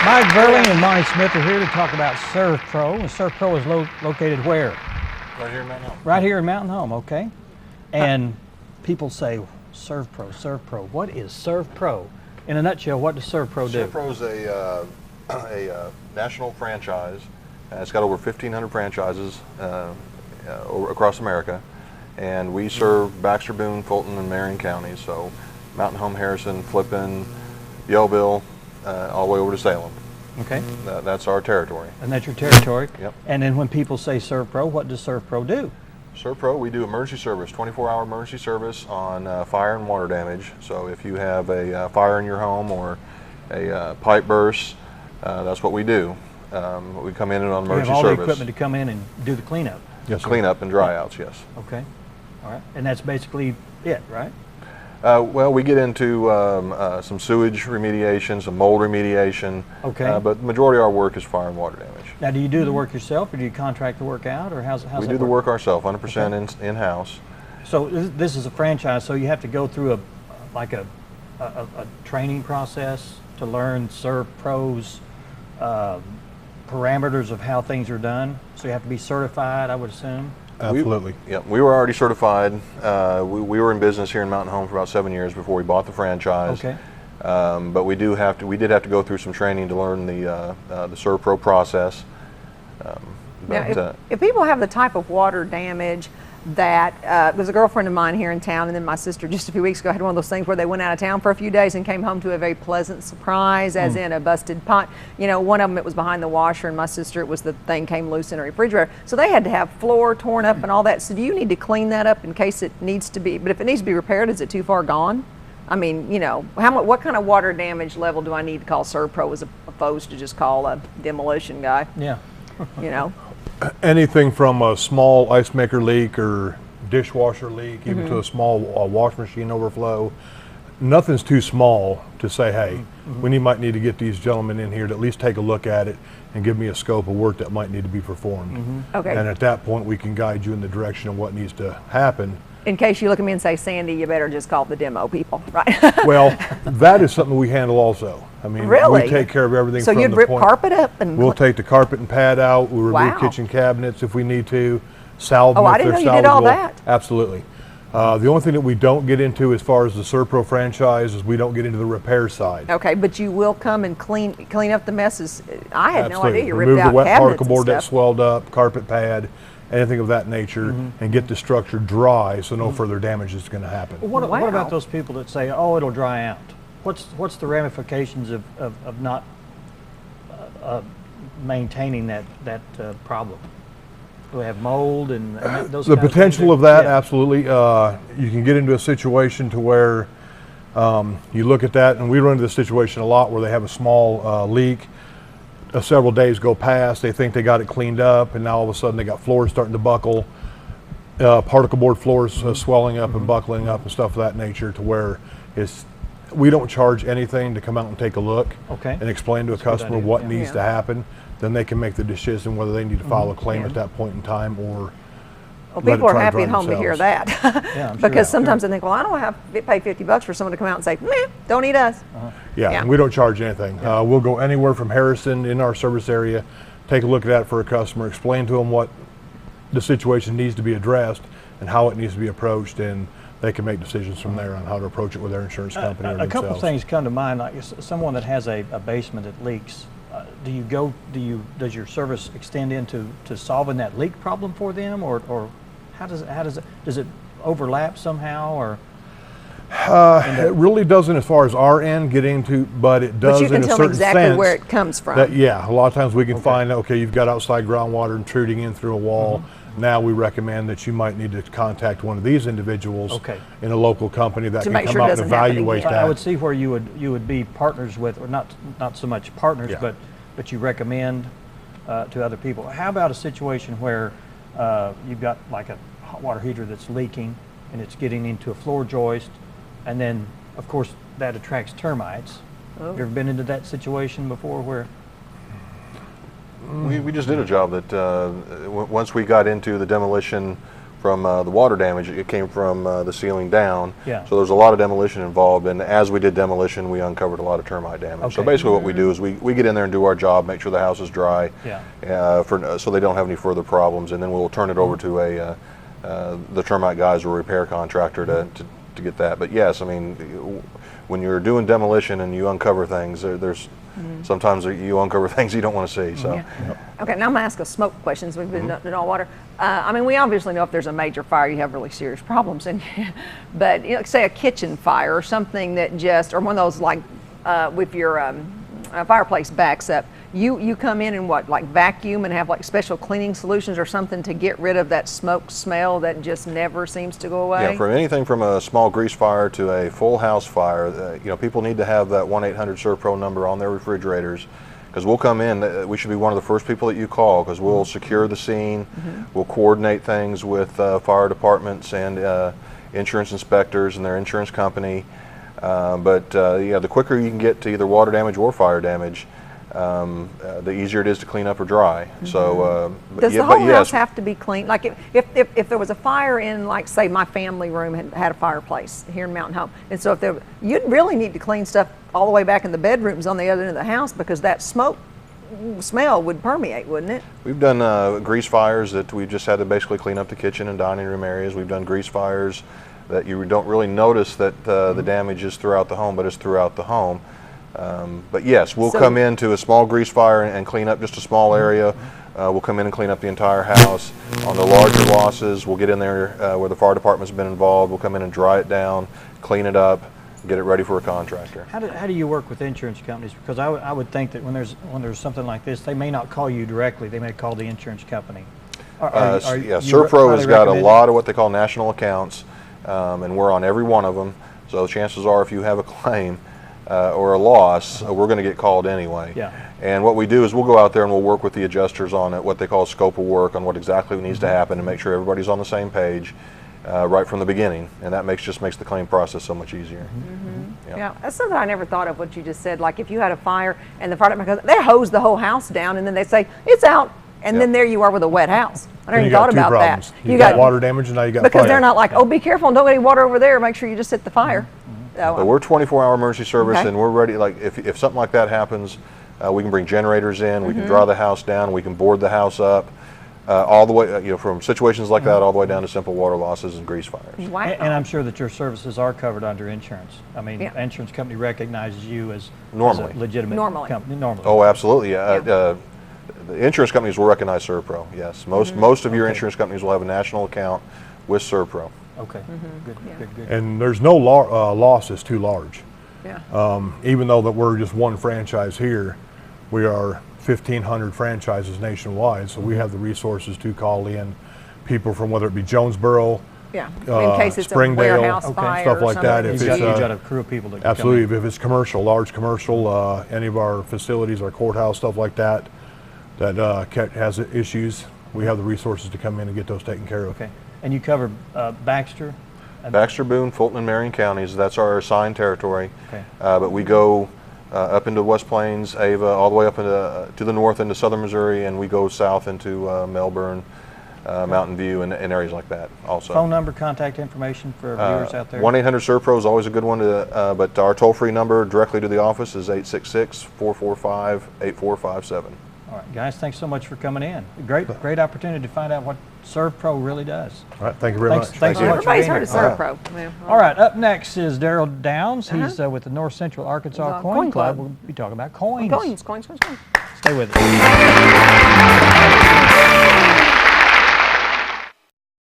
Mike Vierling and Monte Smith are here to talk about Smith-Servpro. And Smith-Servpro is located where? Right here in Mountain Home. Right here in Mountain Home, okay. And people say, Smith-Servpro, Smith-Servpro. What is Smith-Servpro? In a nutshell, what does Smith-Servpro do? Smith-Servpro is a national franchise. It's got over 1,500 franchises across America. And we serve Baxter, Boone, Fulton, and Marion counties. So Mountain Home, Harrison, Flippin, Yellville, all the way over to Salem. Okay. That's our territory. And that's your territory? Yep. And then when people say Smith-Servpro, what does Smith-Servpro do? Smith-Servpro, we do emergency service, 24-hour emergency service on fire and water damage. So if you have a fire in your home or a pipe burst, that's what we do. We come in on emergency service. You have all the equipment to come in and do the cleanup? Yes, cleanup and dry outs, yes. Okay. All right. And that's basically it, right? Well, we get into some sewage remediation, some mold remediation. Okay. But the majority of our work is fire and water damage. Now, do you do the work yourself, or do you contract the work out, or how's We that do the work ourselves, 100% in-house. So this is a franchise, so you have to go through a training process to learn Smith-Servpro's parameters of how things are done. So you have to be certified, I would assume. Absolutely. We were already certified. We were in business here in Mountain Home for about 7 years before we bought the franchise. Okay. But we did have to go through some training to learn the Smith-Servpro process. Now, if people have the type of water damage that there's a girlfriend of mine here in town, and then my sister just a few weeks ago had one of those things where they went out of town for a few days and came home to a very pleasant surprise, as in a busted pot. You know, one of them, it was behind the washer, and my sister, it was the thing came loose in her refrigerator. So they had to have floor torn up and all that. So do you need to clean that up in case it needs to be, but if it needs to be repaired, is it too far gone? I mean, you know, what kind of water damage level do I need to call Smith-Servpro as opposed to just call a demolition guy? Yeah. You know? Anything from a small ice maker leak or dishwasher leak, even to a small wash machine overflow. Nothing's too small to say, hey, we might need to get these gentlemen in here to at least take a look at it and give me a scope of work that might need to be performed. Okay. And at that point, we can guide you in the direction of what needs to happen. In case you look at me and say, Sandy, you better just call the demo people, right? Well, that is something we handle also. I mean, really? we take care of everything so from you'd the rip point. Carpet up and We'll take the carpet and pad out. We'll remove kitchen cabinets if we need to. Salve them I if didn't they're know you did all salvageable. that. Absolutely. The only thing that we don't get into as far as the Smith-Servpro franchise is we don't get into the repair side. Okay, but you will come and clean up the messes. I had no Absolutely. idea you Remove ripped out the wet cabinets particle board and that stuff. swelled up, carpet pad, anything of that nature, and get the structure dry so no further damage is going to happen. What Wow. about those people that say, oh, it'll dry out? What's the ramifications of not maintaining that problem? Do we have mold and those The kind of potential things? of that, Yeah. absolutely. You can get into a situation to where you look at that, and we run into this situation a lot where they have a small leak. Several days go past, they think they got it cleaned up, and now all of a sudden they got floors starting to buckle, particle board floors swelling up and buckling up and stuff of that nature, to where we don't charge anything to come out and take a look and explain to a customer what needs to happen. Then they can make the decision whether they need to file a claim at that point in time or Well, let people it are try happy dry at home to hear themselves. that. Yeah, I'm sure. Because sometimes they think, well, I don't have to pay $50 for someone to come out and say, meh, don't eat us. Yeah, Yeah. and we don't charge anything. We'll go anywhere from Harrison in our service area, take a look at that for a customer, explain to them what the situation needs to be addressed and how it needs to be approached, and they can make decisions from there on how to approach it with their insurance company or A themselves. couple of things come to mind, like someone that has a basement that leaks. Does your service extend into solving that leak problem for them, or does it overlap somehow, or? It really doesn't as far as our end get into, but it does But you can in a tell me certain exactly sense where it comes from. that, yeah, a lot of times we can find, okay, you've got outside groundwater intruding in through a wall. Now we recommend that you might need to contact one of these individuals in a local company that To can make come sure it out and doesn't happen evaluate again. that. I would see where you would be partners with, or not so much partners, but you recommend to other people. How about a situation where you've got like a hot water heater that's leaking and it's getting into a floor joist, and then of course that attracts termites. Have you ever been into that situation before where? We just did a job that once we got into the demolition from the water damage. It came from the ceiling down. Yeah. So there's a lot of demolition involved, and as we did demolition, we uncovered a lot of termite damage. Okay. So basically what we do is we get in there and do our job, make sure the house is dry, so they don't have any further problems, and then we'll turn it over to the termite guys or repair contractor to get that. But yes, I mean, when you're doing demolition and you uncover things, there's sometimes you uncover things you don't want to see. So. Okay, now I'm gonna ask a smoke question. We've been in all water. I mean, we obviously know if there's a major fire, you have really serious problems. But you know, say a kitchen fire or something that just, or one of those like with your fireplace backs up. You come in and what, like vacuum and have like special cleaning solutions or something to get rid of that smoke smell that just never seems to go away? Yeah, from anything from a small grease fire to a full house fire, you know, people need to have that 1-800-SERVPRO number on their refrigerators, because we'll come in, we should be one of the first people that you call, because we'll secure the scene, we'll coordinate things with fire departments and insurance inspectors and their insurance company. Yeah, the quicker you can get to either water damage or fire damage, the easier it is to clean up or dry. So, does the whole house have to be cleaned? Like if there was a fire in, like, say, my family room had a fireplace here in Mountain Home, and so you'd really need to clean stuff all the way back in the bedrooms on the other end of the house, because that smoke smell would permeate, wouldn't it? We've done grease fires that we just had to basically clean up the kitchen and dining room areas. We've done grease fires that you don't really notice that the damage is throughout the home, but it's throughout the home. But yes, we'll come into a small grease fire and clean up just a small area. We'll come in and clean up the entire house. On the larger losses, we'll get in there where the fire department's been involved. We'll come in and dry it down, clean it up, get it ready for a contractor. How do you work with insurance companies? Because I would think that when there's something like this, they may not call you directly. They may call the insurance company. Servpro has got a lot of what they call national accounts, and we're on every one of them. So chances are, if you have a claim or a loss, we're going to get called anyway. Yeah. And what we do is we'll go out there and we'll work with the adjusters on it, what they call a scope of work, on what exactly needs to happen, and make sure everybody's on the same page right from the beginning. And that just makes the claim process so much easier. Yeah, that's something I never thought of, what you just said. Like if you had a fire and the fire department goes, they hose the whole house down, and then they say it's out, and then there you are with a wet house. I never even thought about that. You got water damage, and now you got because fire. They're not like, oh, be careful and don't get any water over there. Make sure you just hit the fire. But we're 24-hour emergency service, and we're ready. Like if something like that happens, we can bring generators in, we can dry the house down, we can board the house up, all the way, from situations like that all the way down to simple water losses and grease fires. Wow. And I'm sure that your services are covered under insurance. I mean, the insurance company recognizes you as a legitimate company. Normally. Oh, absolutely. The insurance companies will recognize Servpro. Yes, most of your insurance companies will have a national account with Servpro. Okay, good. And there's no loss that's too large. Yeah. Even though that we're just one franchise here, we are 1,500 franchises nationwide, so we have the resources to call in people from, whether it be Jonesboro, in case it's Springdale, a warehouse fire stuff like that. If you've got a crew of people that absolutely, come in. if it's commercial, large commercial, any of our facilities, our courthouse, stuff like that, that has issues, we have the resources to come in and get those taken care of. Okay. And you cover Baxter? Baxter, Boone, Fulton, and Marion counties. That's our assigned territory. Okay. But we go up into West Plains, Ava, all the way up into to the north into southern Missouri, and we go south into Melbourne, Mountain View, and areas like that also. Phone number, contact information for viewers out there? 1-800-SERVPRO is always a good one, but our toll-free number directly to the office is 866-445-8457. All right, guys, thanks so much for coming in. Great opportunity to find out what Servpro really does. All right, thank you very much. Thanks so much for Everybody's being heard of here. Servpro. All right, up next is Daryl Downs. He's with the North Central Arkansas Coin Coin Club. Club. We'll be talking about coins. Coins. Stay with us.